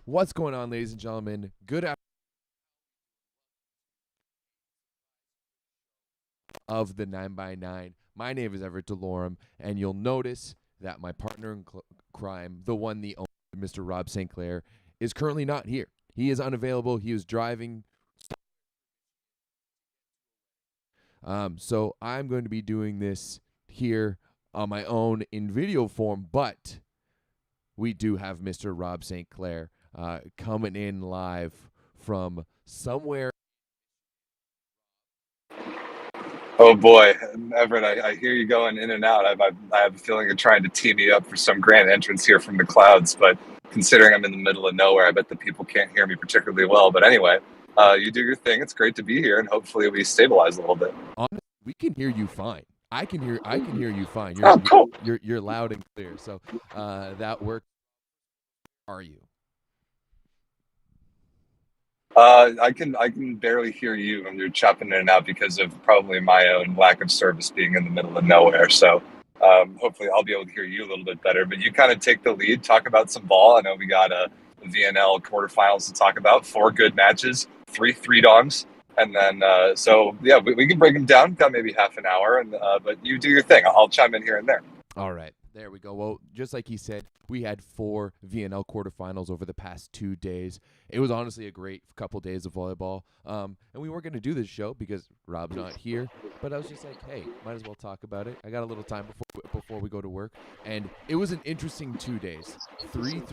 What's going on, ladies and gentlemen? Good afternoon of the 9x9. My name is Everett DeLorme, and you'll notice that my partner in crime, the one, the only, Mr. Rob St. Clair, is currently not here. He is unavailable. He is driving. So I'm going to be doing this here on my own in video form, but we do have Mr. Rob St. Clair coming in live from somewhere. Oh boy, Everett, I hear you going in and out. I have a feeling you're trying to tee me up for some grand entrance here from the clouds, but considering I'm in the middle of nowhere, I bet the people can't hear me particularly well. But anyway, you do your thing. It's great to be here, and hopefully we stabilize a little bit. Honestly, we can hear you fine. I can hear you fine. Cool. You're loud and clear. So that works. Are you? I can barely hear you when you're chopping in and out because of probably my own lack of service being in the middle of nowhere. So hopefully I'll be able to hear you a little bit better. But you kind of take the lead, talk about some ball. I know we got a VNL quarterfinals to talk about, 4 good matches, 3 three-dongs. And then, we can break them down, got maybe half an hour, but you do your thing. I'll chime in here and there. All right. There we go. Well, just like he said, we had 4 VNL quarterfinals over the past 2 days. It was honestly a great couple days of volleyball. And we weren't going to do this show because Rob's not here. But I was just like, hey, might as well talk about it. I got a little time before we go to work. And it was an interesting 2 days. Three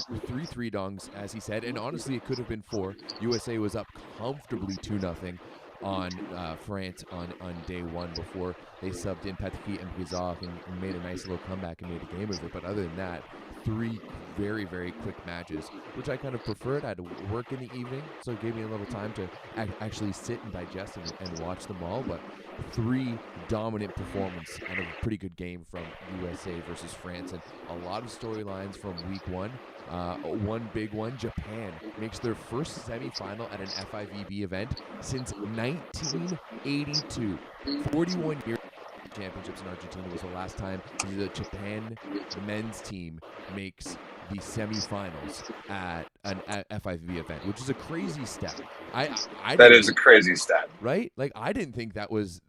dongs, as he said. And honestly, it could have been 4. USA was up comfortably 2-0. On France on day 1 before they subbed in Patrick and Brizard and made a nice little comeback and made a game of it. But other than that, 3 very, very quick matches, which I kind of preferred. I had to work in the evening, so it gave me a little time to actually sit and digest and watch them all. But 3 dominant performances and a pretty good game from USA versus France, and a lot of storylines from week 1. One big one, Japan makes their first semifinal at an FIVB event since 1982. 41 years championships in Argentina was the last time the Japan men's team makes the semifinals at an FIVB event, which is a crazy stat. That is a crazy stat, right? Like, I didn't think it was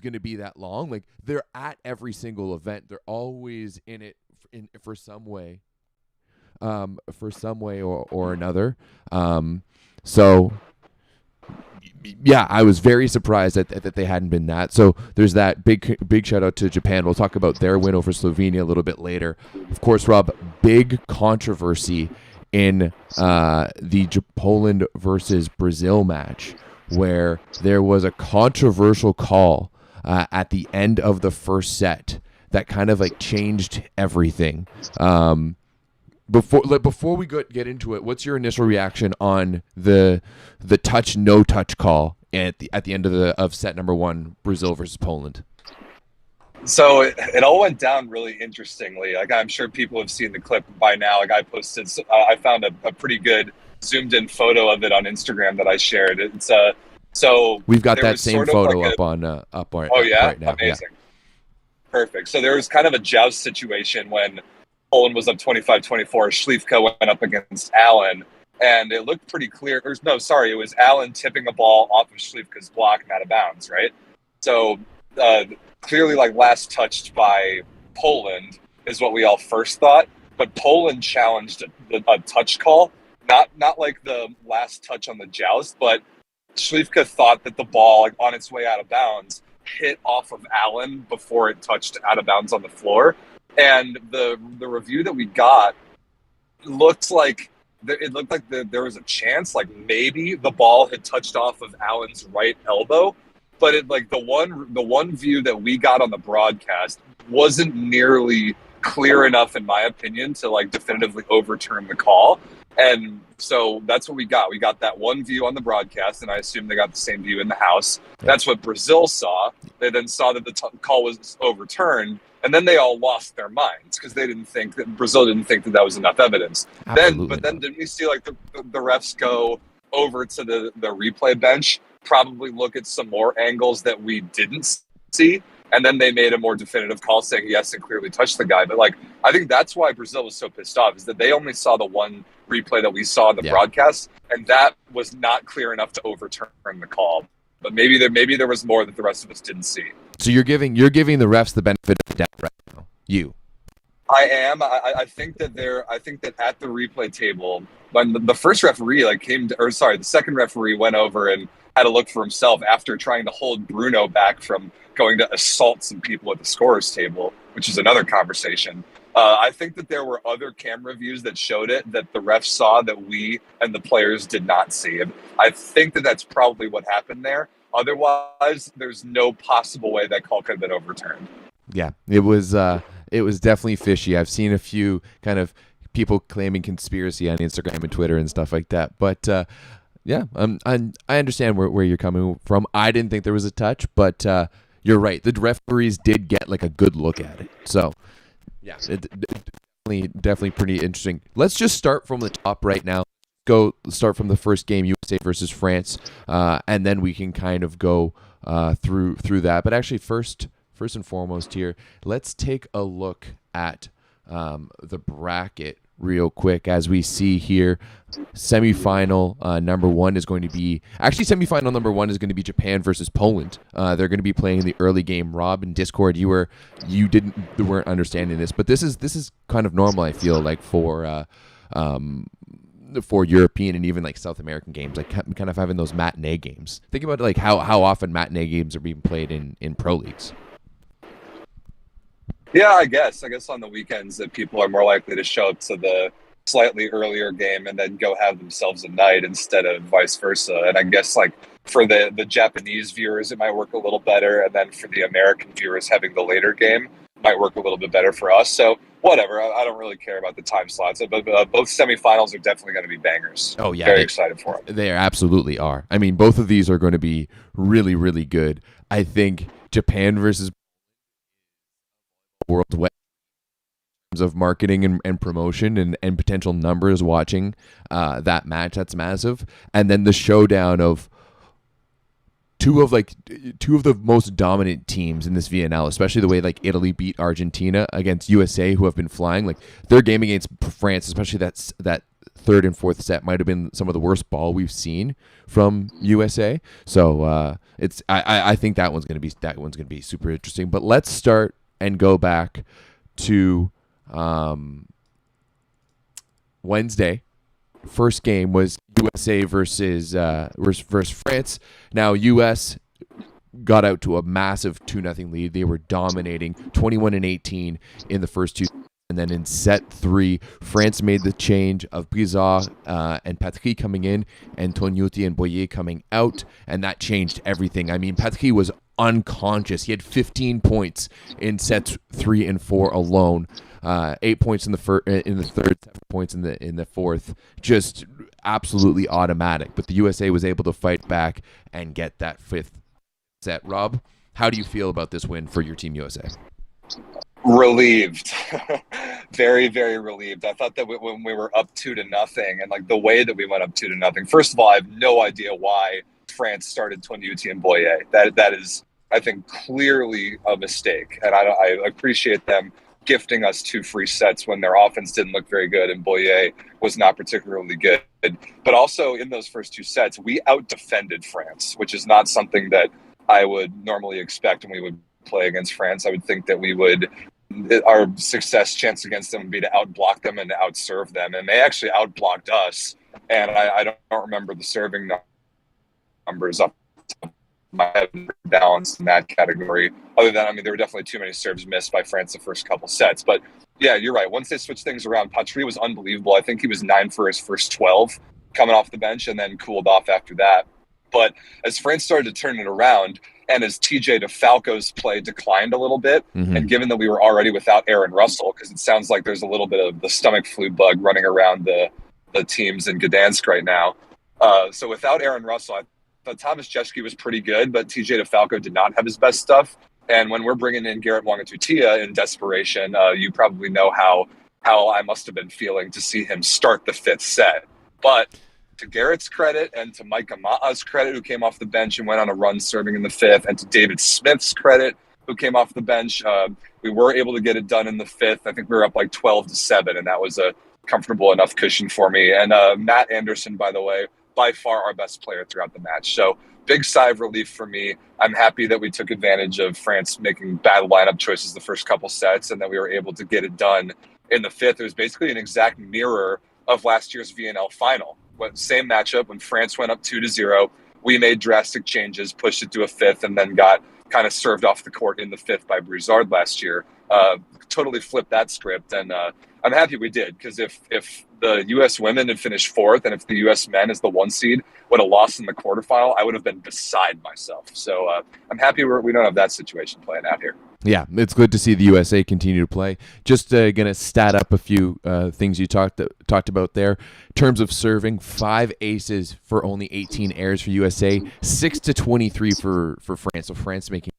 going to be that long. Like, they're at every single event. They're always in it for some way. Or another. So yeah, I was very surprised that they hadn't been that. So there's that big shout out to Japan. We'll talk about their win over Slovenia a little bit later. Of course, Rob, big controversy in the Poland versus Brazil match, where there was a controversial call at the end of the first set that kind of like changed everything. Before we get into it, what's your initial reaction on the no touch call at the end of set number 1, Brazil versus Poland? So it all went down really interestingly. Like, I'm sure people have seen the clip by now. Like, I posted, I found a pretty good zoomed in photo of it on Instagram that I shared. It's so we've got that same photo like up right now. Amazing. Yeah. Perfect. So there was kind of a joust situation when Poland was up 25-24. Śliwka went up against Allen, and it looked pretty clear. It was Allen tipping a ball off of Śliwka's block and out of bounds, right? So clearly, like, last touched by Poland is what we all first thought. But Poland challenged a touch call, not like the last touch on the joust, but Śliwka thought that the ball, like, on its way out of bounds, hit off of Allen before it touched out of bounds on the floor. And the review that we got looked like there was a chance, like, maybe the ball had touched off of Allen's right elbow, but it, like, the one view that we got on the broadcast wasn't nearly clear enough, in my opinion, to, like, definitively overturn the call. And so that's what we got. We got that one view on the broadcast, and I assume they got the same view in the house. That's what Brazil saw. They then saw that the call was overturned, and then they all lost their minds because Brazil didn't think that was enough evidence. But then didn't we see, like, the refs go over to the replay bench, probably look at some more angles that we didn't see, And then they made a more definitive call saying yes and clearly touched the guy. But like, I think that's why Brazil was so pissed off, is that they only saw the one replay that we saw in the broadcast, and that was not clear enough to overturn the call. But maybe there was more that the rest of us didn't see. So you're giving the refs the benefit of the doubt right now. You. I am. I think that at the replay table, when the first referee the second referee went over and had a look for himself after trying to hold Bruno back from going to assault some people at the scorer's table, which is another conversation. I think that there were other camera views that showed it that the refs saw that we and the players did not see. And I think that that's probably what happened there. Otherwise, there's no possible way that call could have been overturned. Yeah, it was definitely fishy. I've seen a few kind of people claiming conspiracy on Instagram and Twitter and stuff like that. But yeah, I understand where you're coming from. I didn't think there was a touch, but you're right. The referees did get like a good look at it. So yeah, it definitely pretty interesting. Let's just start from the top right now. Start from the first game, USA versus France, and then we can kind of go through that. But actually, first and foremost here, let's take a look at the bracket real quick. As we see here, semifinal number one is going to be Japan versus Poland. They're going to be playing the early game. Rob, in Discord, you weren't understanding this, but this is kind of normal, I feel like, for European and even like South American games, like kind of having those matinee games. Think about like how often matinee games are being played in pro leagues. Yeah, I guess on the weekends that people are more likely to show up to the slightly earlier game and then go have themselves a night instead of vice versa. And I guess like for the Japanese viewers, it might work a little better. And then for the American viewers, having the later game might work a little bit better for us. So whatever, I don't really care about the time slots. But both semifinals are definitely going to be bangers. Oh yeah, very excited for them. They absolutely are. I mean, both of these are going to be really, really good. I think Japan versus world's wet in terms of marketing and promotion and potential numbers watching that match. That's massive. And then the showdown of two of the most dominant teams in this VNL, especially the way like Italy beat Argentina against USA, who have been flying. Like their game against France, especially that third and fourth set, might have been some of the worst ball we've seen from USA. So I think that one's gonna be super interesting. But let's start and go back to Wednesday. First game was USA versus France. Now US got out to a massive 2-0 lead. They were dominating 21-18 in the first two. And then in set 3, France made the change of Bizarre and Patrick coming in, and Tognuti and Boyer coming out, and that changed everything. I mean, Patrick was unconscious. He had 15 points in sets 3 and 4 alone. 8 points in the third, 7 points in the fourth. Just absolutely automatic. But the USA was able to fight back and get that fifth set. Rob, how do you feel about this win for your team USA? Relieved. Very, very relieved. I thought that when we were up 2-0, and like the way that we went up 2-0, first of all, I have no idea why France started Tognuti and Boyer. That is, I think, clearly a mistake. And I appreciate them gifting us 2 free sets when their offense didn't look very good and Boyer was not particularly good. But also in those first 2 sets, we out-defended France, which is not something that I would normally expect when we would play against France. I would think that our success chance against them would be to outblock them and to outserve them. And they actually outblocked us. And I don't remember the serving numbers up to my head balanced in that category. Other than, I mean, there were definitely too many serves missed by France the first couple sets. But yeah, you're right. Once they switched things around, Patry was unbelievable. I think he was 9 for his first 12 coming off the bench and then cooled off after that. But as France started to turn it around, and as TJ DeFalco's play declined a little bit, and given that we were already without Aaron Russell, because it sounds like there's a little bit of the stomach flu bug running around the teams in Gdansk right now. So without Aaron Russell, I thought Thomas Jeski was pretty good, but TJ DeFalco did not have his best stuff. And when we're bringing in Garrett Margarita in desperation, you probably know how I must have been feeling to see him start the 5th set. But to Garrett's credit and to Mike Ama'a's credit, who came off the bench and went on a run serving in the 5th, and to David Smith's credit, who came off the bench. We were able to get it done in the fifth. I think we were up like 12-7, and that was a comfortable enough cushion for me. And Matt Anderson, by the way, by far our best player throughout the match. So big sigh of relief for me. I'm happy that we took advantage of France making bad lineup choices the first couple sets, and that we were able to get it done in the fifth. It was basically an exact mirror of last year's VNL final. Same matchup when France went up 2-0. We made drastic changes, pushed it to a fifth, and then got kind of served off the court in the fifth by Broussard last year. Totally flipped that script, and I'm happy we did, because if the U.S. women had finished fourth and if the U.S. men as the 1 seed would have lost in the quarterfinal, I would have been beside myself. So I'm happy we don't have that situation playing out here. Yeah, it's good to see the USA continue to play. Just going to stat up a few things you talked about there. In terms of serving, 5 aces for only 18 errors for USA, 6-23 for France. So France making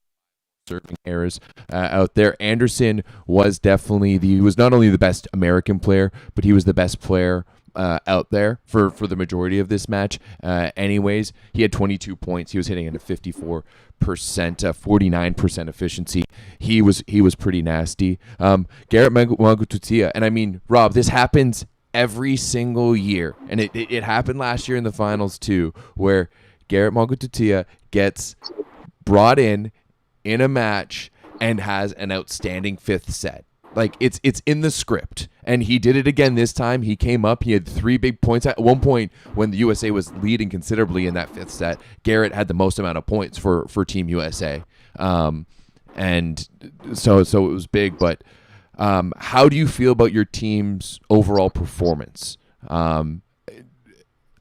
serving errors out there. Anderson was definitely he was not only the best American player, but he was the best player out there for the majority of this match. Anyways, he had 22 points. He was hitting at a 54%, 49% efficiency. He was pretty nasty. Garrett Margarita, and I mean, Rob, this happens every single year, and it happened last year in the finals too, where Garrett Margarita gets brought in a match and has an outstanding fifth set. Like it's in the script, and he did it again this time. He came up. He had 3 big points at one point when the USA was leading considerably in that fifth set. Garrett had the most amount of points for Team USA, and so it was big. But how do you feel about your team's overall performance?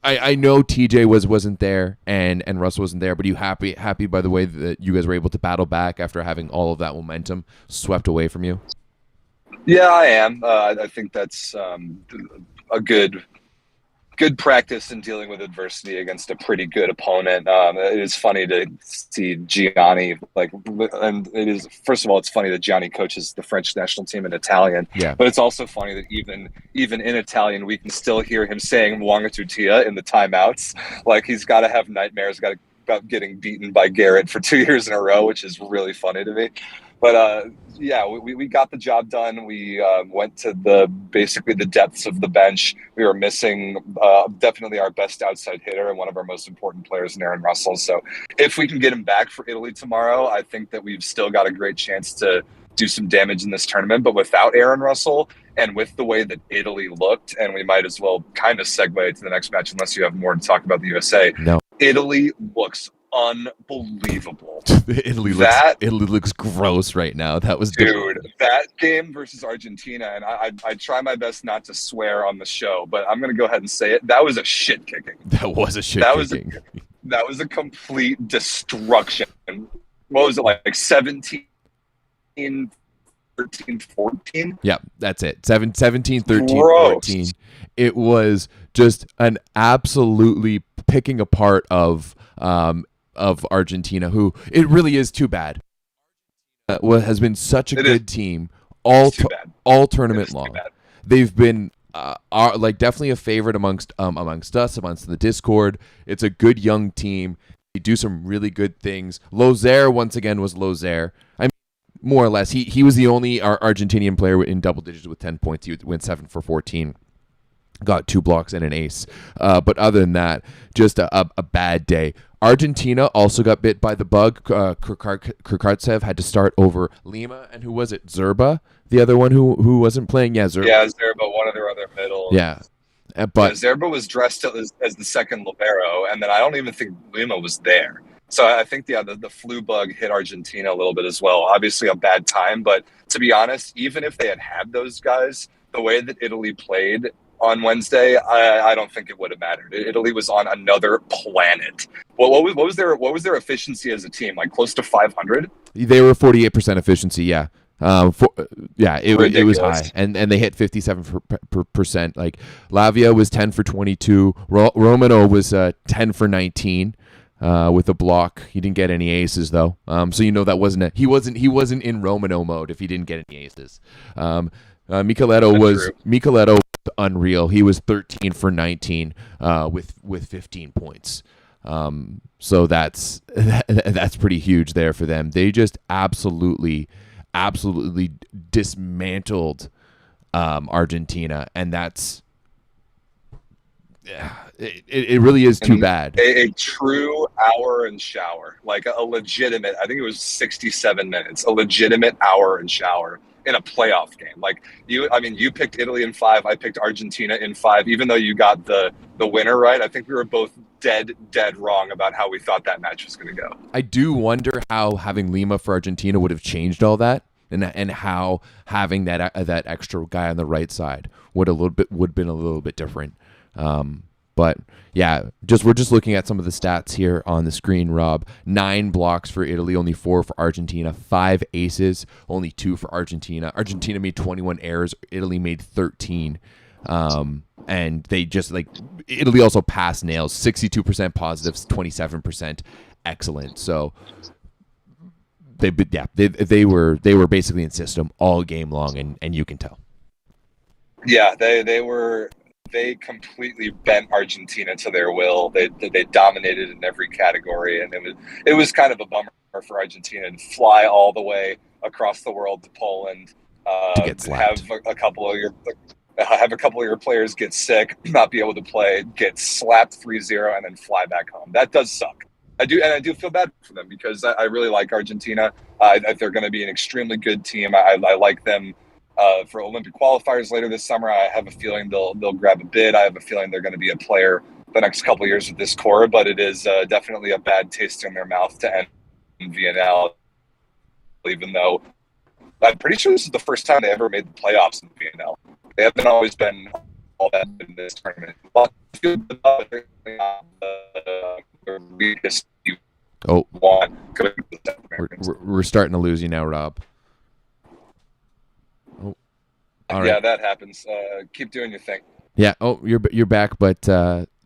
I know TJ wasn't there and Russell wasn't there, but are you happy by the way that you guys were able to battle back after having all of that momentum swept away from you? Yeah, I am. I think that's a good practice in dealing with adversity against a pretty good opponent. It is funny to see Gianni, and it is, first of all, it's funny that Gianni coaches the French national team in Italian. Yeah. But it's also funny that even in Italian, we can still hear him saying Mwangatutia in the timeouts. Like he's got to have nightmares about getting beaten by Garrett for 2 years in a row, which is really funny to me. But yeah, we got the job done. We went to basically the depths of the bench. We were missing definitely our best outside hitter and one of our most important players in Aaron Russell. So if we can get him back for Italy tomorrow, I think that we've still got a great chance to do some damage in this tournament. But without Aaron Russell and with the way that Italy looked, and we might as well kind of segue to the next match unless you have more to talk about the USA. No. Italy looks unbelievable. Italy looks gross right now. That was that game versus Argentina, and I try my best not to swear on the show, but I'm going to go ahead and say it. That was a shit kicking. That was a shit kicking. That was a complete destruction. What was it, like 17, 13, 14? Yeah, that's it. 17, 13, Gross. 14. It was just an absolutely picking apart of Argentina, who it really is too bad. Has been such a good team all tournament long. They've been like definitely a favorite amongst us, amongst the Discord. It's a good young team. They do some really good things. Lozère once again was Lozère. I mean, more or less, he was the only Argentinian player in double digits with 10 points. He went 7 for 14. Got 2 blocks and an ace. But other than that, just a bad day. Argentina also got bit by the bug. Kurkartsev had to start over Lima. And who was it? Zerba? The other one who wasn't playing? Yeah, Zerba. Yeah, Zerba, one of their other middle. Yeah. But Zerba was dressed as the second libero, and then I don't even think Lima was there. So I think the flu bug hit Argentina a little bit as well. Obviously a bad time, but to be honest, even if they had those guys, the way that Italy played on Wednesday, I don't think it would have mattered. Italy was on another planet. Well, what was their efficiency as a team? Like close to 500? They were 48% efficiency. Yeah. It was high, and they hit 57%. Like Lavia was 10 for 22. Romano was 10 for 19 with a block. He didn't get any aces though. So that wasn't he wasn't in Romano mode if he didn't get any aces. Micheletto was unreal. He was 13 for 19 with 15 points. So that's pretty huge there for them. They just absolutely dismantled Argentina, and that's it really is too bad. A true hour and shower, like a legitimate, I think it was 67 minutes, a legitimate hour and shower in a playoff game. Like you picked Italy in 5, I picked Argentina in 5, even though you got the winner right. I think we were both dead wrong about how we thought that match was going to go. I do wonder how having Lima for Argentina would have changed all that, and how having that extra guy on the right side would been a little bit different. But yeah, we're just looking at some of the stats here on the screen, Rob. 9 blocks for Italy, only 4 for Argentina. 5 aces, only 2 for Argentina. Argentina made 21 errors. Italy made 13. And they just Italy also passed nails, 62% positives, 27% excellent. So they were basically in system all game long, and you can tell. Yeah, they completely bent Argentina to their will. They dominated in every category, and it was kind of a bummer for Argentina to fly all the way across the world to Poland, to get slapped. have a couple of your players get sick, not be able to play, get slapped 3-0, and then fly back home. That does suck. I do feel bad for them, because I really like Argentina. They're going to be an extremely good team. I like them. For Olympic qualifiers later this summer, I have a feeling they'll grab a bid. I have a feeling they're going to be a player the next couple of years with this core, but it is definitely a bad taste in their mouth to end VNL, even though I'm pretty sure this is the first time they ever made the playoffs in VNL. They haven't always been all that in this tournament. But we're starting to lose you now, Rob. All right. Yeah, that happens. Keep doing your thing. Yeah. Oh, you're back, but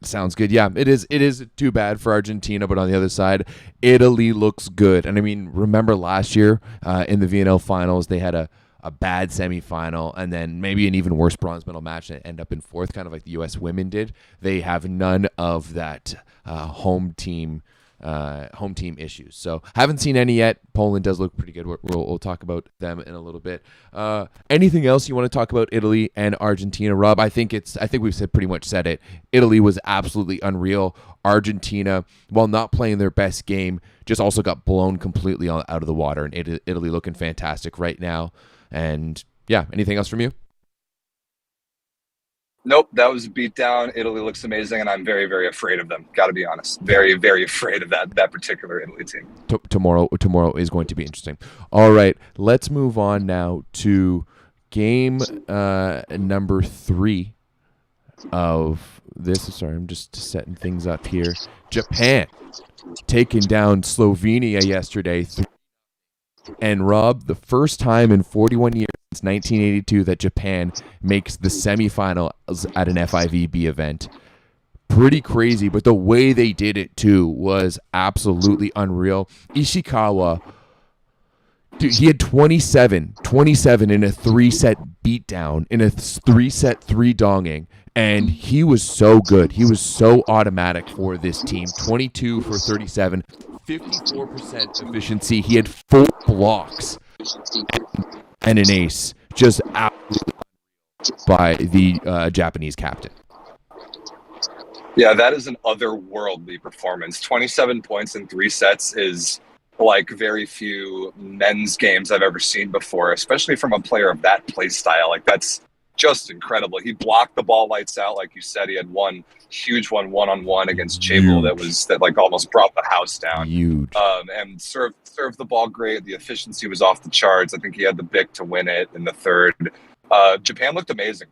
sounds good. Yeah, it is too bad for Argentina, but on the other side, Italy looks good. And I mean, remember last year in the VNL finals, they had a bad semifinal, and then maybe an even worse bronze medal match and end up in 4th, kind of like the U.S. women did. They have none of that home team issues. So haven't seen any yet. Poland does look pretty good. We'll talk about them in a little bit. Anything else you want to talk about Italy and Argentina, Rob? I think we've pretty much said it. Italy was absolutely unreal. Argentina, while not playing their best game, just also got blown completely out of the water. And Italy looking fantastic right now. And yeah, anything else from you? Nope, that was a beatdown. Italy looks amazing, and I'm very, very afraid of them. Got to be honest. Very, very afraid of that particular Italy team. Tomorrow is going to be interesting. All right, let's move on now to game number 3 of this. Sorry, I'm just setting things up here. Japan taking down Slovenia yesterday. And Rob, the first time in 41 years since 1982 that Japan makes the semifinals at an FIVB event. Pretty crazy, but the way they did it too was absolutely unreal. Ishikawa, dude, he had 27 in a 3-set beatdown, in a 3-set 3-donging. And he was so good. He was so automatic for this team. 22 for 37, 54% efficiency. He had 4 blocks and an ace, just absolutely by the Japanese captain. Yeah, that is an otherworldly performance. 27 points in 3 sets is like very few men's games I've ever seen before, especially from a player of that play style. Like, that's just incredible. He blocked the ball lights out, like you said. He had one huge one-on-one against Chable that almost brought the house down. Huge. And served the ball great. The efficiency was off the charts. I think he had the bic to win it in the 3rd. Japan looked amazing.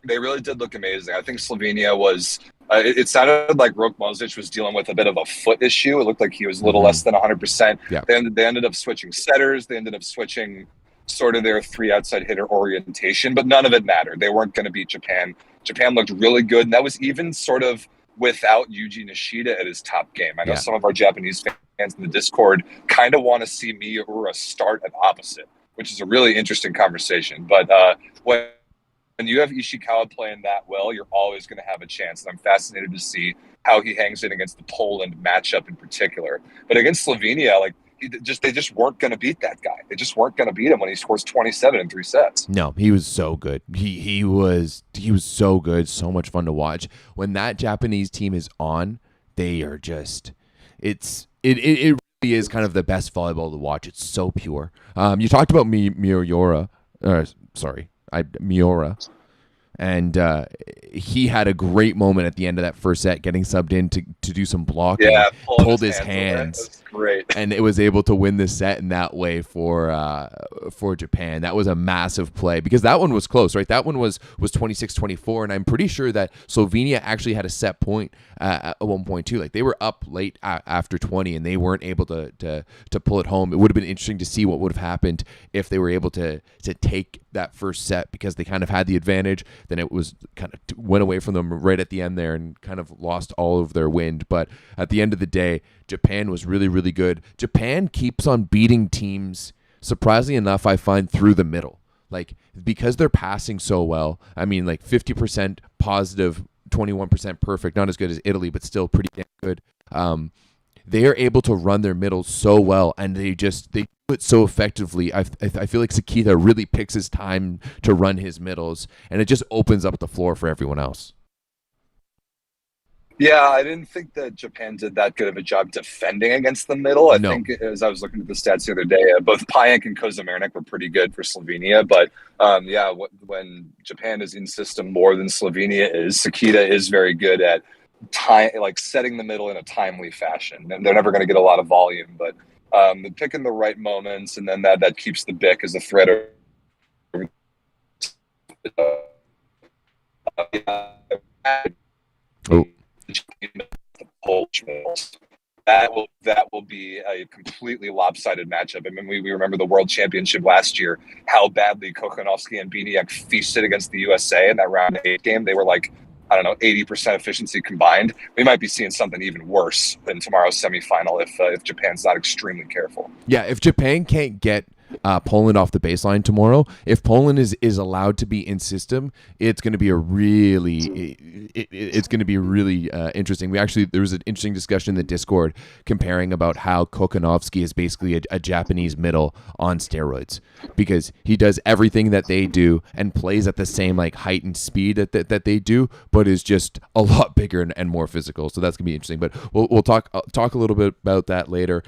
They really did look amazing. I think Slovenia was. It sounded like Rok Mozic was dealing with a bit of a foot issue. It looked like he was a little less than 100%. Yeah. They ended up switching setters. They ended up switching sort of their 3 outside hitter orientation, but none of it mattered. They weren't going to beat Japan. Japan looked really good, and that was even sort of without Yuji Nishida at his top game. I know some of our Japanese fans in the Discord kind of want to see Miura start at opposite, which is a really interesting conversation. But when you have Ishikawa playing that well, you're always going to have a chance. And I'm fascinated to see how he hangs in against the Poland matchup in particular. But against Slovenia, like they just weren't going to beat that guy. They just weren't going to beat him when he scores 27 in 3 sets. No, he was so good. He was so good, so much fun to watch. When that Japanese team is on, they are just it really is kind of the best volleyball to watch. It's so pure. You talked about Miura, and he had a great moment at the end of that first set, getting subbed in to do some blocking. Yeah, pulled his hands. Great. And it was able to win the set in that way for Japan. That was a massive play because that one was close, right? That one was 26-24, and I'm pretty sure that Slovenia actually had a set point at one point too. Like they were up late after 20, and they weren't able to pull it home. It would have been interesting to see what would have happened if they were able to take that first set because they kind of had the advantage. Then it was kind of went away from them right at the end there and kind of lost all of their wind. But at the end of the day, Japan was really, really good. Japan keeps on beating teams, surprisingly enough, I find, through the middle. Like, because they're passing so well, I mean, like 50% positive, 21% perfect, not as good as Italy, but still pretty damn good. They are able to run their middles so well, and they do it so effectively. I feel like Sakita really picks his time to run his middles, and it just opens up the floor for everyone else. Yeah, I didn't think that Japan did that good of a job defending against the middle. I think as I was looking at the stats the other day, both Pajenk and Kozamernik were pretty good for Slovenia. But when Japan is in system more than Slovenia is, Sakita is very good at setting the middle in a timely fashion. And they're never going to get a lot of volume, but picking the right moments, and then that keeps the BIC as a threat. That will be a completely lopsided matchup. I mean, we remember the World Championship last year, how badly Kokhanovsky and Biniak feasted against the USA in that round 8 game. They were like, I don't know, 80% efficiency combined. We might be seeing something even worse in tomorrow's semifinal if Japan's not extremely careful. Yeah, if Japan can't get Poland off the baseline tomorrow, if Poland is allowed to be in system, it's going to be really interesting. There was an interesting discussion in the Discord comparing about how Kokhanovsky is basically a Japanese middle on steroids because he does everything that they do and plays at the same like height and speed that they do, but is just a lot bigger and more physical. So that's gonna be interesting. But we'll talk a little bit about that later.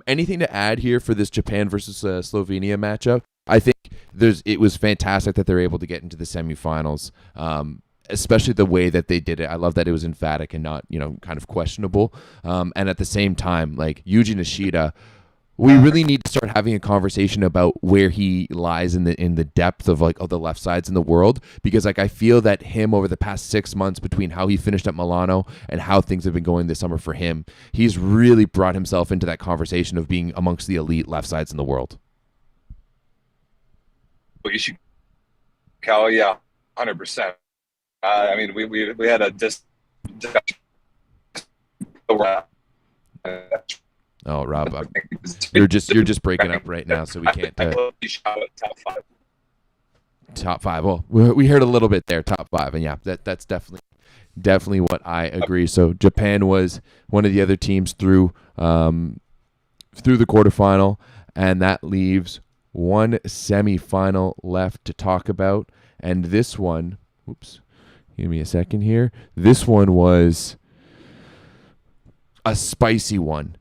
Anything to add here for this Japan versus Slovenia matchup? I think it was fantastic that they're able to get into the semifinals, especially the way that they did it. I love that it was emphatic and not, kind of questionable. And at the same time, like Yuji Nishida, we really need to start having a conversation about where he lies in the depth of the left sides in the world, because I feel that him over the past 6 months between how he finished at Milano and how things have been going this summer for him, he's really brought himself into that conversation of being amongst the elite left sides in the world. Ishikawa, yeah, 100%. I mean, we had a discussion. Oh, Rob, you're just breaking up right now, so we can't. Top five. Well, we heard a little bit there. Top five, and yeah, that's definitely what I agree. So Japan was one of the other teams through the quarterfinal, and that leaves one semifinal left to talk about. And this one, give me a second here. This one was a spicy one.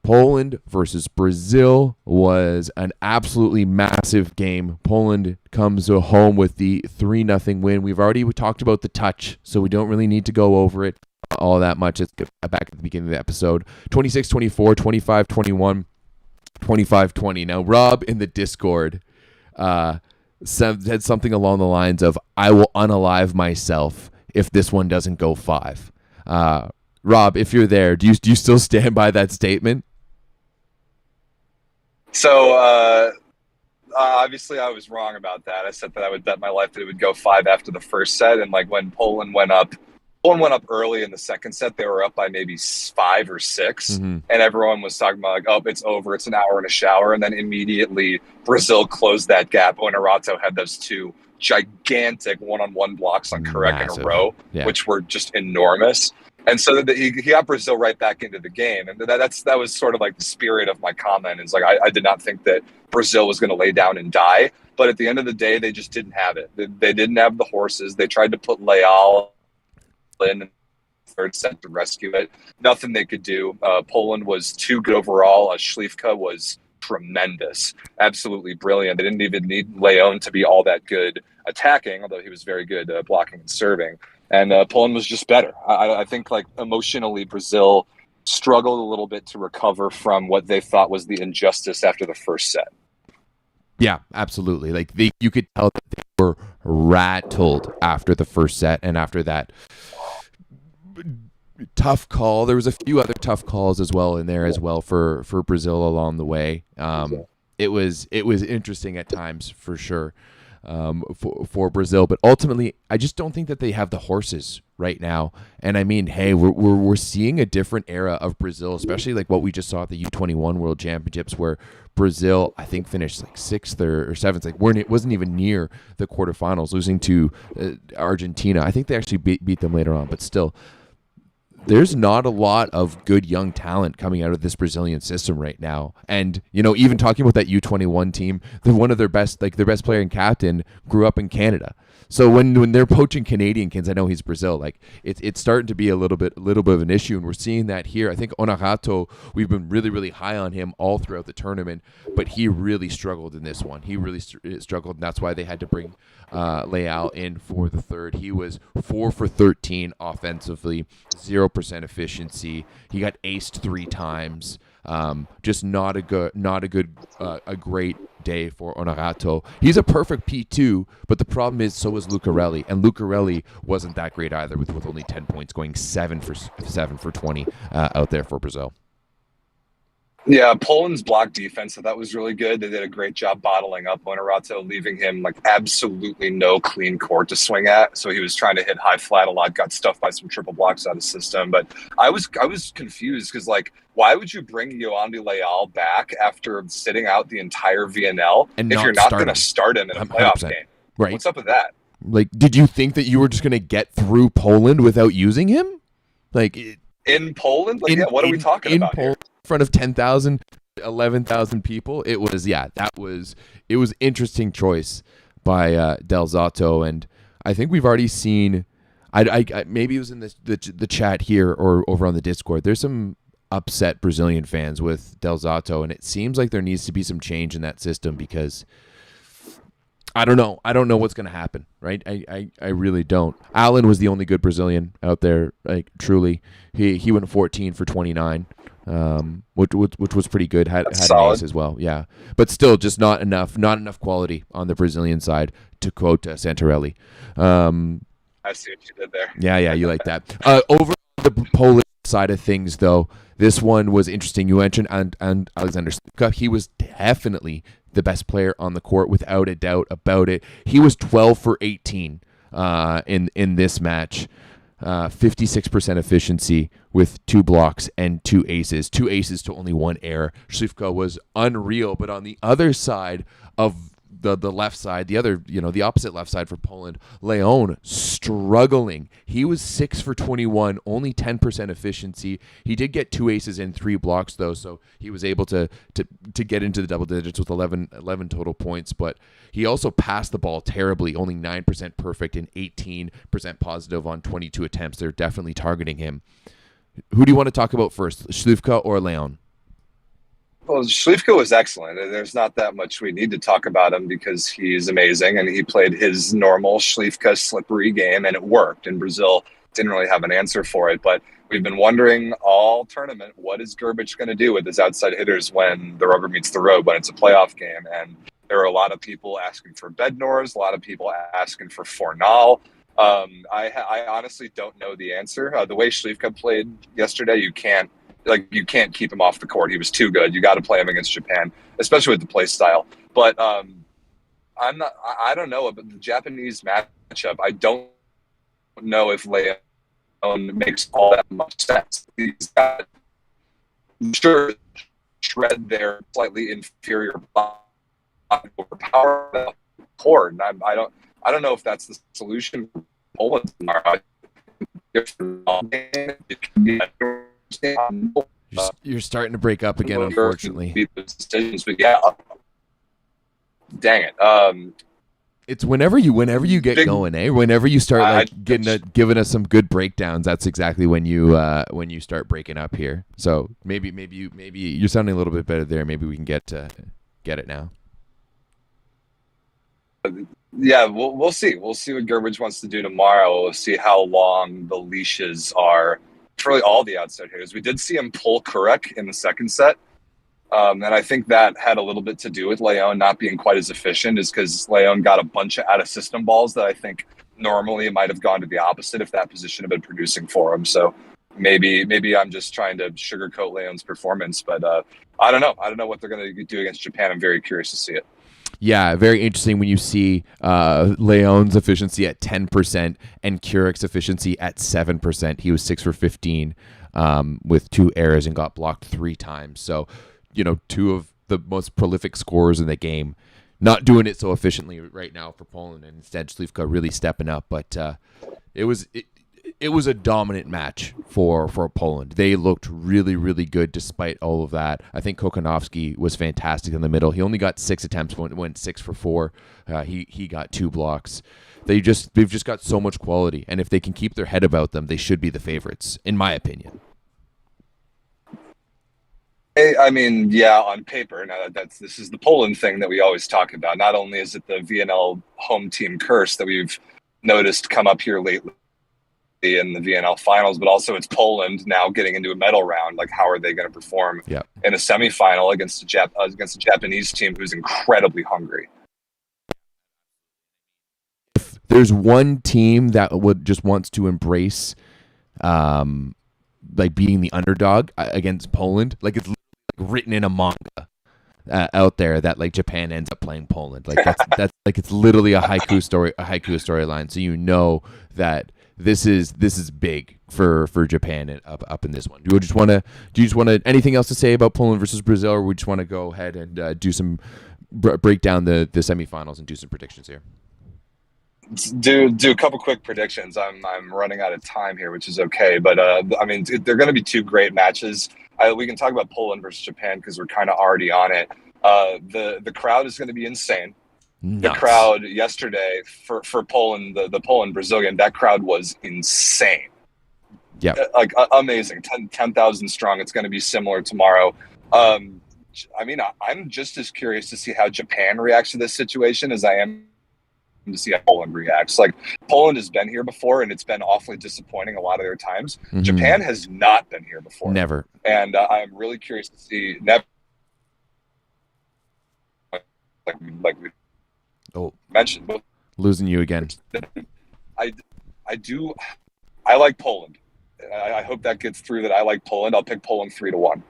Poland versus Brazil was an absolutely massive game. Poland comes home with the 3-0 win. We've already talked about the touch, so we don't really need to go over it all that much. It's back at the beginning of the episode. 26-24, 25-21, 25-20. Now, Rob in the Discord said something along the lines of, I will unalive myself if this one doesn't go 5. Rob, if you're there, do you still stand by that statement? So obviously I was wrong about that. I said that I would bet my life that it would go 5 after the first set, and when Poland went up Poland went up early in the second set. They were up by maybe 5 or 6, and everyone was talking about like, oh, it's over. It's an hour and a shower. And then immediately Brazil closed that gap. Onerato had those 2 gigantic one-on-one blocks on Karek in a row, which were just enormous. And so he got Brazil right back into the game. And that was sort of like the spirit of my comment, is like I did not think that Brazil was going to lay down and die. But at the end of the day, they just didn't have it. They didn't have the horses. They tried to put Leal in the third set to rescue it. Nothing they could do. Poland was too good overall. Śliwka was tremendous, absolutely brilliant. They didn't even need Leon to be all that good attacking, although he was very good blocking and serving. And Poland was just better. I think like emotionally, Brazil struggled a little bit to recover from what they thought was the injustice after the first set. Yeah, absolutely. Like you could tell that they were rattled after the first set, and after that tough call. There was a few other tough calls as well in there as well for Brazil along the way. It was interesting at times for sure for Brazil, but ultimately I just don't think that they have the horses right now. And I mean, hey, we're seeing a different era of Brazil, especially like what we just saw at the U21 World Championships, where Brazil, I think, finished like 6th or 7th. Like it wasn't even near the quarterfinals, losing to Argentina. I think they actually beat them later on, but still, there's not a lot of good young talent coming out of this Brazilian system right now. And, even talking about that U21 team, one of their best player and captain grew up in Canada. So when they're poaching Canadian kids, I know he's Brazil, like it's starting to be a little bit of an issue, and we're seeing that here. I think Onerato, we've been really, really high on him all throughout the tournament, but he really struggled in this one. He really struggled, and that's why they had to bring Leal in for the third. He was 4 for 13 offensively, 0% efficiency. He got aced 3 times. Just not a great day for Onerato. He's a perfect P2, but the problem is so is Lucarelli, and Lucarelli wasn't that great either, with only 10 points, going 7 for 20 out there for Brazil. Yeah, Poland's block defense, so that was really good. They did a great job bottling up Onerato, leaving him like absolutely no clean court to swing at. So he was trying to hit high flat a lot, got stuffed by some triple blocks out of system. But I was confused because, like, why would you bring Yoandi Leal back after sitting out the entire VNL if you're not going to start him in a playoff 100%. Game? Right. What's up with that? Like, did you think that you were just going to get through Poland without using him? Like, in Poland? Like, what are we talking about Poland, here? In front of 10,000, 11,000 people. It was interesting choice by Del Zotto, and I think we've already seen. I maybe it was in the chat here or over on the Discord. There's some upset Brazilian fans with Del Zotto, and it seems like there needs to be some change in that system, because I don't know what's going to happen, right? I really don't. Allen was the only good Brazilian out there, like truly. He went 14 for 29, which was pretty good. Had an ace as well, yeah. But still, just not enough quality on the Brazilian side, to quote Santarelli. I see what you did there. Yeah, you like that. Over the Polish side of things, though, this one was interesting. You mentioned and Alexander Śliwka. He was definitely the best player on the court, without a doubt about it. He was 12 for 18 in this match. 56% efficiency with 2 blocks and 2 aces. 2 aces to only 1 error. Śliwka was unreal, but on the other side of the left side, the opposite left side for Poland, Leon struggling. He was 6 for 21, only 10% efficiency. He did get 2 aces and 3 blocks though, so he was able to get into the double digits with 11 total points, but he also passed the ball terribly, only 9% perfect and 18% positive on 22 attempts. They're definitely targeting him. Who do you want to talk about first, Śliwka or Leon? Well, Śliwka was excellent. There's not that much we need to talk about him because he's amazing, and he played his normal Śliwka slippery game, and it worked. And Brazil didn't really have an answer for it, but we've been wondering all tournament, what is Grbić going to do with his outside hitters when the rubber meets the road, when it's a playoff game? And there are a lot of people asking for Bednors, a lot of people asking for Fornal. I honestly don't know the answer. The way Śliwka played yesterday, you can't keep him off the court. He was too good. You got to play him against Japan, especially with the play style. But I don't know about the Japanese matchup. I don't know if Leon makes all that much sense. He's got, sure, shred their slightly inferior body, overpower the core. And I don't know if that's the solution for Poland tomorrow. You're starting to break up again, unfortunately. But yeah, dang it. It's whenever you get going, eh? Whenever you start like giving us some good breakdowns, that's exactly when you start breaking up here. So maybe you're sounding a little bit better there. Maybe we can get it now. Yeah, we'll see. We'll see what Gerbridge wants to do tomorrow. We'll see how long the leashes are for really all the outside hitters. We did see him pull Kurek in the second set. And I think that had a little bit to do with Leon not being quite as efficient, is because Leon got a bunch of out-of-system balls that I think normally might have gone to the opposite if that position had been producing for him. So maybe I'm just trying to sugarcoat Leon's performance, but I don't know. I don't know what they're going to do against Japan. I'm very curious to see it. Yeah, very interesting when you see Leon's efficiency at 10% and Kurek's efficiency at 7%. He was 6 for 15 with 2 errors and got blocked 3 times. So, two of the most prolific scorers in the game not doing it so efficiently right now for Poland, and instead Slivka really stepping up. But it was a dominant match for Poland. They looked really, really good despite all of that. I think Kokonowski was fantastic in the middle. He only got 6 attempts, went 6 for 4. He got 2 blocks. They've just got so much quality, and if they can keep their head about them, they should be the favorites, in my opinion. I mean, yeah, on paper. Now this is the Poland thing that we always talk about. Not only is it the VNL home team curse that we've noticed come up here lately in the VNL finals, but also it's Poland now getting into a medal round. Like, how are they going to perform in a semifinal against a Japanese team who's incredibly hungry? If there's one team that just wants to embrace, like being the underdog against Poland, like it's written in a manga out there that like Japan ends up playing Poland. Like that's like it's literally a haiku storyline. So that this is big for Japan up in this one. Do you just want to anything else to say about Poland versus Brazil, or we just want to go ahead and do some break down the semifinals and do some predictions here? Do a couple quick predictions. I'm running out of time here, which is okay. But I mean, they're going to be 2 great matches. We can talk about Poland versus Japan because we're kind of already on it. The crowd is going to be insane. Nuts. The crowd yesterday for Poland, the Poland-Brazilian, that crowd was insane. Yeah, like amazing. 10,000 strong. It's going to be similar tomorrow. I mean, I'm just as curious to see how Japan reacts to this situation as I am to see how Poland reacts. Like, Poland has been here before, and it's been awfully disappointing a lot of their times. Mm-hmm. Japan has not been here before. Never. And I'm really curious to see. Never. Like we mentioned. Losing you again. I like Poland. I hope that gets through that I like Poland. I'll pick Poland 3-1.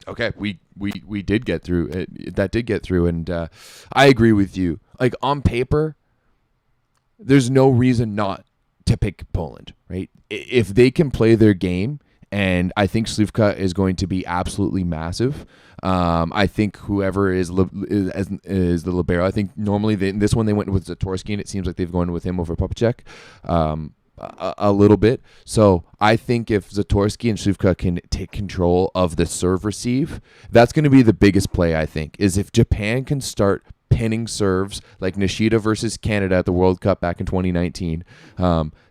Okay, we did get through it. That did get through, and I agree with you. Like, on paper, there's no reason not to pick Poland, right? If they can play their game, and I think Slivka is going to be absolutely massive. I think whoever is the libero. I think normally this one they went with Zatorsky, and it seems like they've gone with him over Popacek a little bit. So I think if Zatorsky and Slivka can take control of the serve receive, that's going to be the biggest play, I think, is if Japan can start pinning serves like Nishida versus Canada at the World Cup back in 2019,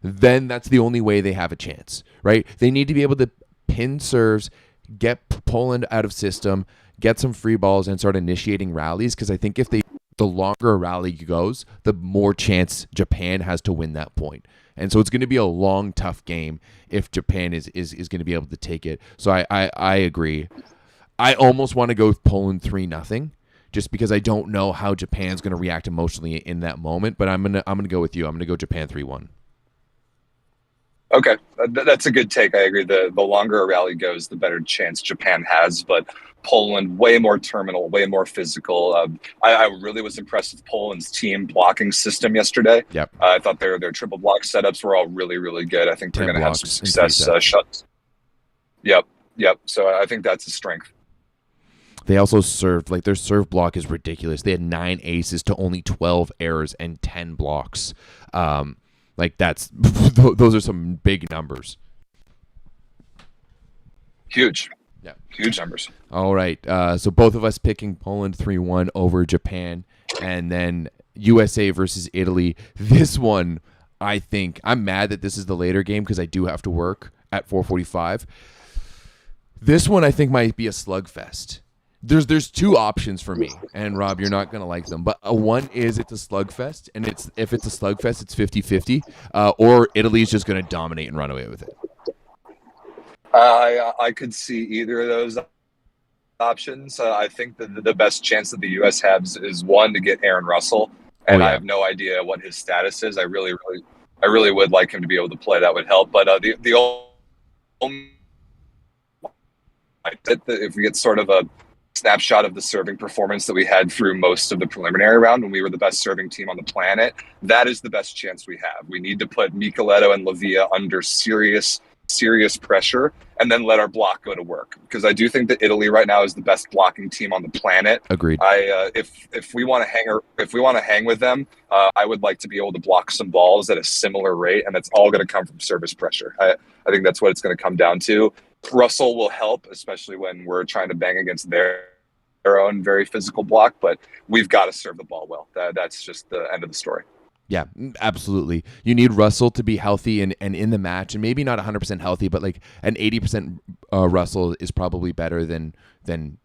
then that's the only way they have a chance, right? They need to be able to pin serves, get Poland out of system, get some free balls, and start initiating rallies, because I think if the longer a rally goes, the more chance Japan has to win that point. And so it's going to be a long, tough game if Japan is going to be able to take it. So I agree. I almost want to go with Poland 3-0. Just because I don't know how Japan's going to react emotionally in that moment, but I'm gonna go with you. I'm gonna go Japan 3-1. Okay, that's a good take. I agree. The longer a rally goes, the better chance Japan has. But Poland, way more terminal, way more physical. I really was impressed with Poland's team blocking system yesterday. Yep. I thought their triple block setups were all really, really good. I think they're 10 going to have some blocks in 3 success sets. shots. Yep. So I think that's a strength. They also served, like, their serve block is ridiculous. They had 9 aces to only 12 errors and 10 blocks. Like, those are some big numbers. Huge. Yeah. Huge numbers. All right. So both of us picking Poland 3-1 over Japan, and then USA versus Italy. This one, I think, I'm mad that this is the later game because I do have to work at 4:45. This one, I think, might be a slugfest. There's 2 options for me, and Rob, you're not going to like them. But one is it's a slugfest, and if it's a slugfest, it's 50-50, or Italy's just going to dominate and run away with it. I could see either of those options. I think that the best chance that the U.S. has is one to get Aaron Russell, and I have no idea what his status is. I really would like him to be able to play. That would help. But the only if we get sort of a snapshot of the serving performance that we had through most of the preliminary round when we were the best serving team on the planet, that is the best chance we have. We need to put Micheletto and Lavia under serious pressure and then let our block go to work, because I do think that Italy right now is the best blocking team on the planet. Agreed. If we want to hang with them, I would like to be able to block some balls at a similar rate, and that's all going to come from service pressure. I think that's what it's going to come down to. Russell will help, especially when we're trying to bang against their own very physical block, but we've got to serve the ball well. That's just the end of the story. Yeah, absolutely. You need Russell to be healthy and in the match, and maybe not 100% healthy, but like an 80% Russell is probably better than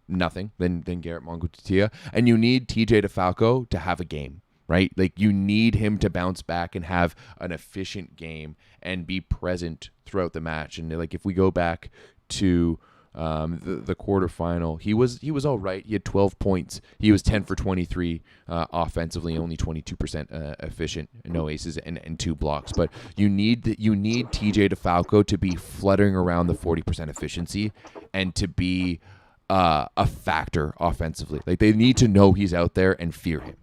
nothing, than Garrett Margarita. And you need TJ DeFalco to have a game, right? Like, you need him to bounce back and have an efficient game and be present throughout the match. And like, if we go back to the quarterfinal, he was all right. He had 12 points. He was 10 for 23 offensively, only 22% efficient, no aces and 2 blocks. But you need TJ DeFalco to be fluttering around the 40% efficiency and to be a factor offensively. Like, they need to know he's out there and fear him.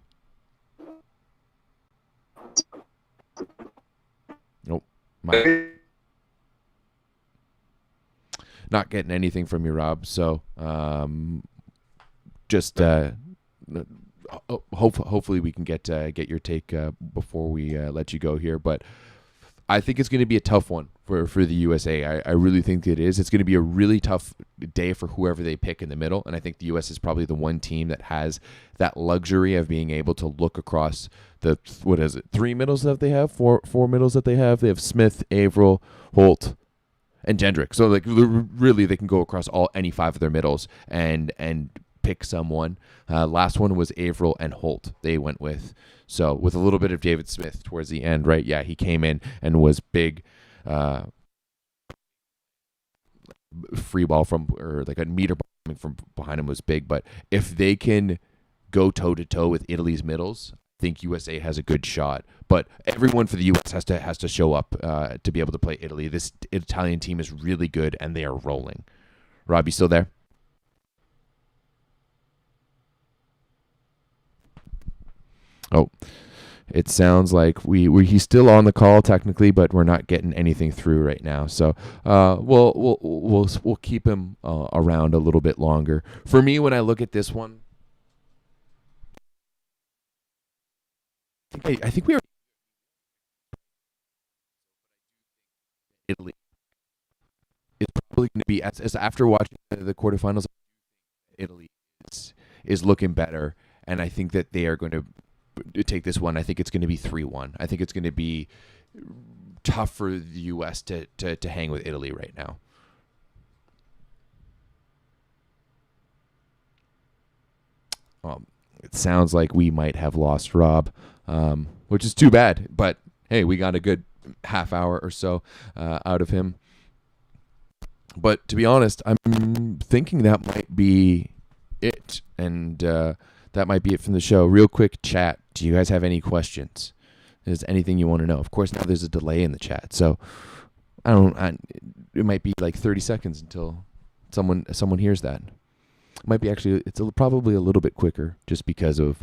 Nope. Not getting anything from you, Rob. So just hopefully we can get your take before we let you go here. But I think it's going to be a tough one for the USA. I really think it is. It's going to be a really tough day for whoever they pick in the middle. And I think the U.S. is probably the one team that has that luxury of being able to look across the, 3 middles that they have, four middles that they have. They have Smith, Averill, Holt, and Jendrick. So like, really, they can go across any 5 of their middles and pick someone. Last one was Averill and Holt they went with. So with a little bit of David Smith towards the end, right? Yeah, he came in and was big free ball or like a meter ball coming from behind him was big. But if they can go toe-to-toe with Italy's middles, I think USA has a good shot. But everyone for the U.S. has to show up to be able to play Italy. This Italian team is really good, and they are rolling. Rob, you still there? Oh, it sounds like he's still on the call technically, but we're not getting anything through right now. So we'll keep him around a little bit longer. For me, when I look at this one, I think we are Italy is probably going to be as after watching the quarterfinals. Italy is looking better, and I think that they are going to take this one. I think it's going to be 3-1. I think it's going to be tough for the U.S. to hang with Italy right now. It sounds like we might have lost Rob, which is too bad. But hey, we got a good half hour or so out of him. But to be honest, I'm thinking that might be it, and that might be it from the show. Real quick chat. Do you guys have any questions? Is anything you want to know? Of course, now there's a delay in the chat, so It might be like 30 seconds until someone hears that. It might be actually, probably a little bit quicker just because of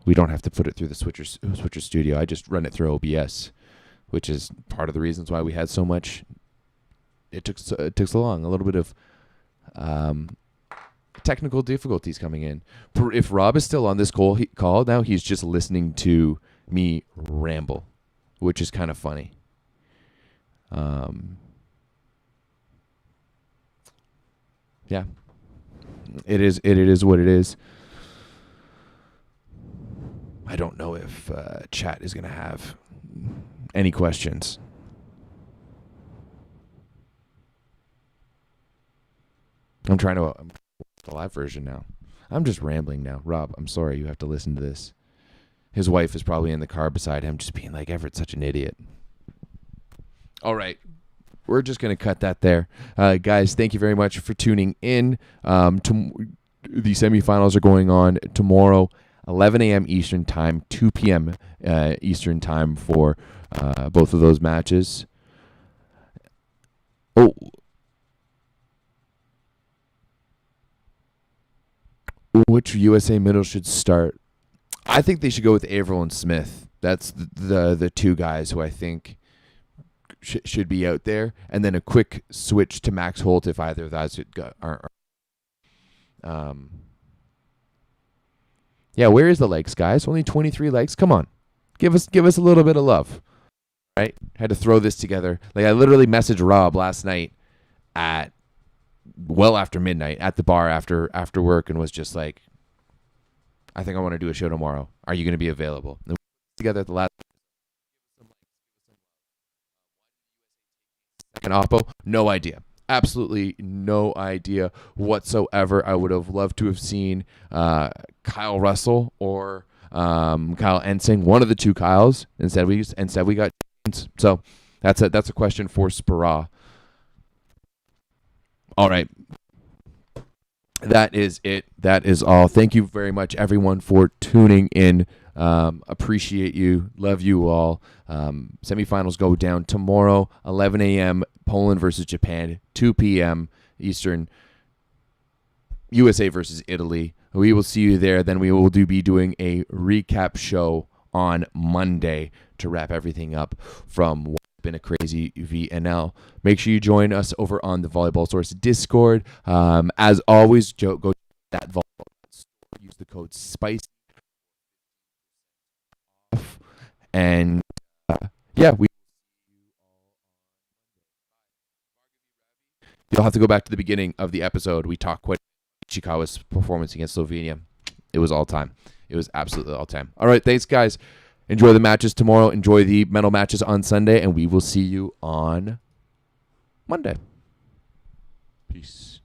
we don't have to put it through the Switcher Studio. I just run it through OBS, which is part of the reasons why we had so much. It took so long. A little bit of technical difficulties coming in. If Rob is still on this call now, he's just listening to me ramble, which is kind of funny. Yeah, it is what it is. I don't know if chat is going to have any questions. I'm trying to the live version now. I'm just rambling now. Rob, I'm sorry you have to listen to this. His wife is probably in the car beside him just being like, Everett's such an idiot. All right. We're just going to cut that there. Guys, thank you very much for tuning in. The semifinals are going on tomorrow, 11 a.m. Eastern Time, 2 p.m. Eastern Time for both of those matches. Oh. Which USA middle should start? I think they should go with Averill and Smith. That's the two guys who I think should be out there, and then a quick switch to Max Holt if either of those are. Yeah, where is the likes, guys? Only 23 likes. Come on, give us a little bit of love, right? Had to throw this together. Like I literally messaged Rob last night at well after midnight at the bar after work and was just like, I think I want to do a show tomorrow. Are you going to be available? And we put together at the last. Second Oppo, no idea. Absolutely no idea whatsoever. I would have loved to have seen Kyle Russell or Kyle Ensing, one of the two Kyles. Instead we got. So that's a question for Spara. All right. That is it. That is all. Thank you very much, everyone, for tuning in. Appreciate you. Love you all. Semifinals go down tomorrow, 11 a.m. Poland versus Japan, 2 p.m. Eastern. USA versus Italy. We will see you there. Then we will be doing a recap show on Monday to wrap everything up from what's been a crazy VNL. Make sure you join us over on the Volleyball Source Discord. As always, go to that Volleyball store. Use the code SPICE. And you'll have to go back to the beginning of the episode. We talked quite Ichikawa's performance against Slovenia. It was all time. It was absolutely all time. All right, thanks, guys. Enjoy the matches tomorrow. Enjoy the medal matches on Sunday, and we will see you on Monday. Peace.